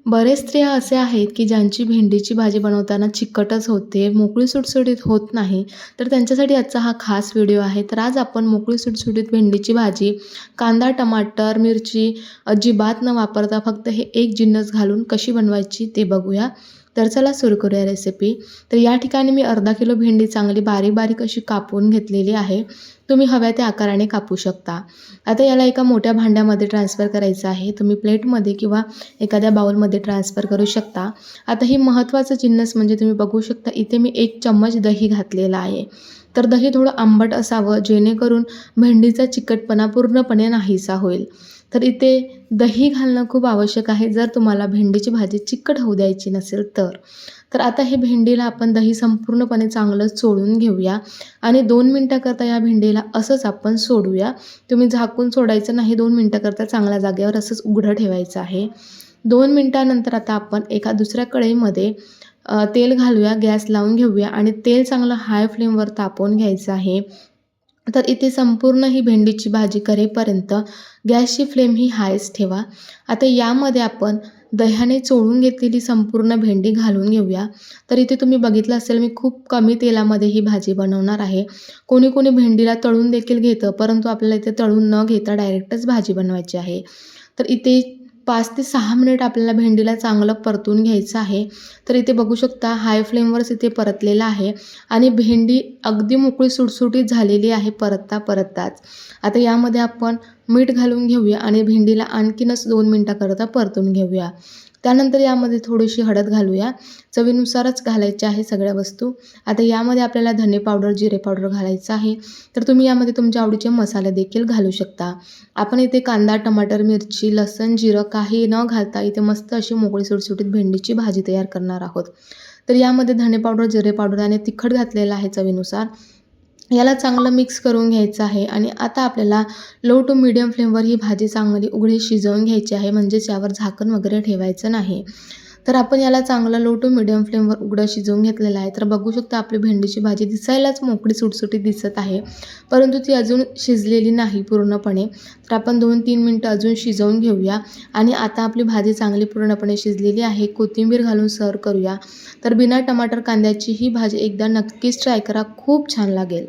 बरेच स्त्रिया असे आहेत, की ज्यांची भेंडीची भाजी बनवताना चिकटच होते, मोकळी सुटसुटीत होत नाही. तर त्यांच्यासाठी आजचा हा खास व्हिडिओ आहे. तर आज आपण मोकळी सुटसुटीत भेंडीची भाजी, कांदा, टमाटर, मिरची अजिबात न वापरता फक्त हे एक जिन्नस घालून कशी बनवायची ते बघूया. तर चला सुरू करूया रेसिपी. तर या ठिकाणी मी अर्धा किलो भेंडी चांगली बारीक-बारीक अशी कापून घेतलेली आहे. तुम्ही हव्या त्या आकाराने कापू शकता. आता याला एका मोठ्या भांड्यामध्ये ट्रान्सफर करायचं आहे. तुम्ही प्लेटमध्ये किंवा एखाद्या बाउलमध्ये ट्रान्सफर करू शकता. आता ही महत्त्वाचं जिन्नस म्हणजे तुम्ही बघू शकता इथे मी 1 चम्मच दही घातलेला आहे. तर दही थोडं आंबट असावं जेणेकरून भेंडीचा चिकटपणा पूर्णपणे नाहीसा होईल. तर इथे दही घालणं खूप आवश्यक आहे जर तुम्हाला भेंडीची भाजी चिकट होऊ द्यायची नसेल तर. तर आता हे भेंडीला आपण दही संपूर्णपणे चांगलं चोळून घेऊया आणि 2 मिनिटाकरता या भेंडीला असंच आपण सोडूया. तुम्ही झाकून सोडायचं नाही, 2 मिनिटाकरता चांगल्या जागेवर असंच उघडं ठेवायचं आहे. 2 मिनिटानंतर आता आपण एका दुसऱ्या कढईमध्ये तेल घालूया, गॅस लावून घेऊया आणि तेल चांगलं हाय फ्लेमवर तापवून घ्यायचं आहे. तर इथे संपूर्ण ही भेंडीची भाजी करेपर्यंत गॅसची फ्लेम ही हायच ठेवा. आता यामध्ये आपण दह्याने चोळून घेतलेली संपूर्ण भेंडी घालून घेऊया. तर इथे तुम्ही बघितलं असेल मी खूप कमी तेलामध्ये ही भाजी बनवणार आहे. कोणी कोणी भेंडीला तळून देखील घेतं, परंतु आपल्याला इथे तळून न घेता डायरेक्टच भाजी बनवायची आहे. तर इथे 5 ते 6 मिनिट आपल्याला भेंडीला चांगलं परतून घ्यायचं आहे. तर इथे बघू शकता हाय फ्लेमवरच इथे परतलेलं आहे आणि भेंडी अगदी मोकळी सुटसुटीत झालेली आहे परतताच. आता यामध्ये आपण मीठ घालून घेऊया आणि भेंडीला आणखीनच 2 मिनिटाकरता परतून घेऊया. त्यानंतर यामध्ये थोडीशी हळद घालूया. चवीनुसारच घालायच्या आहे सगळ्या वस्तू. आता यामध्ये आपल्याला धने पावडर, जिरे पावडर घालायचं आहे. तर तुम्ही यामध्ये तुमच्या आवडीचे मसाले देखील घालू शकता. आपण इथे कांदा, टमाटर, मिरची, लसूण, जिरं काही न घालता इथे मस्त अशी मोकळी सुटसुटीत भेंडीची भाजी तयार करणार आहोत. तर यामध्ये धने पावडर, जिरे पावडर आणि तिखट घातलेलं आहे चवीनुसार. याला चांगलं मिक्स करून घ्यायचं आहे आणि आता आपल्याला लो टू मीडियम फ्लेमवर ही भाजी चांगली उघडी शिजवून घ्यायची आहे, म्हणजेच यावर झाकण वगैरे ठेवायचं नाही. तर आपण याला चांगलं लो टू मीडियम फ्लेमवर उघडं शिजवून घेतलेलं आहे. तर बघू शकता आपली भेंडीची भाजी दिसायलाच मोकळी सुटसुटीत दिसत आहे, परंतु ती अजून शिजलेली नाही पूर्णपणे. तर आपण 2-3 मिनिटं अजून शिजवून घेऊया आणि आता आपली भाजी चांगली पूर्णपणे शिजलेली आहे. कोथिंबीर घालून सर्व्ह करूया. तर बिना टमाटर कांद्याची ही भाजी एकदा नक्कीच ट्राय करा, खूप छान लागेल.